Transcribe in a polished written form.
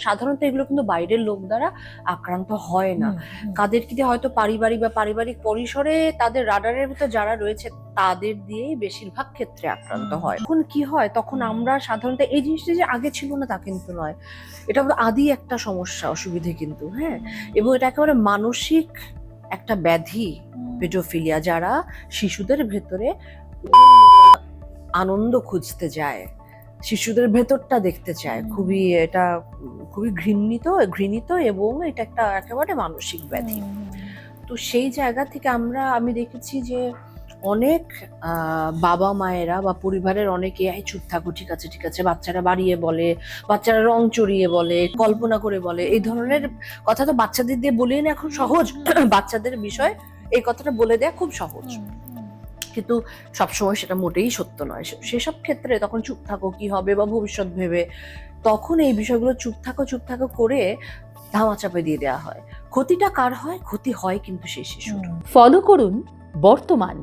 সাধারণত এগুলো কিন্তু বাইরের লোক দ্বারা আক্রান্ত হয় না। কাদেরকে দিয়ে হয়তো পারিবারিক পরিসরে তাদের রাডারের ভিতর যারা রয়েছে তাদের দিয়েই বেশিরভাগ ক্ষেত্রে আক্রান্ত হয়। তখন কি হয়, তখন আমরা সাধারণত এই জিনিসটা যে আগে ছিল না তা কিন্তু নয়, এটা আদি একটা সমস্যা, অসুবিধে কিন্তু, হ্যাঁ। এবং এটা একেবারে মানসিক একটা ব্যাধি, পেডোফিলিয়া, যারা শিশুদের ভেতরে আনন্দ খুঁজতে যায়, শিশুদের ভেতরটা দেখতে চায়। এটা খুবই ঘৃণিত এবং এটা একটা একেবারে মানসিক ব্যাধি। তো সেই জায়গা থেকে আমি দেখেছি যে অনেক বাবা মায়েরা বা পরিবারের অনেকে চুপ থাকো, ঠিক আছে, বাচ্চারা বাড়িয়ে বলে, বাচ্চারা রং চড়িয়ে বলে, কল্পনা করে বলে, এই ধরনের কথা তো বাচ্চাদের দিয়ে বলেই না এখন সহজ। বাচ্চাদের বিষয় এই কথাটা বলে দেয়া খুব সহজ, কিন্তু সবসময় সেটা মোটেই সত্য নয়। সেসব ক্ষেত্রে তখন চুপ থাকো কি হবে বা ভবিষ্যৎ ভেবে তখন এই বিষয়গুলো চুপ থাকো করে ধামাচাপা দিয়ে দেওয়া হয়। ক্ষতিটা কার হয়? ক্ষতি হয় কিন্তু সেই শিশুর। ফলো করুন বর্তমান।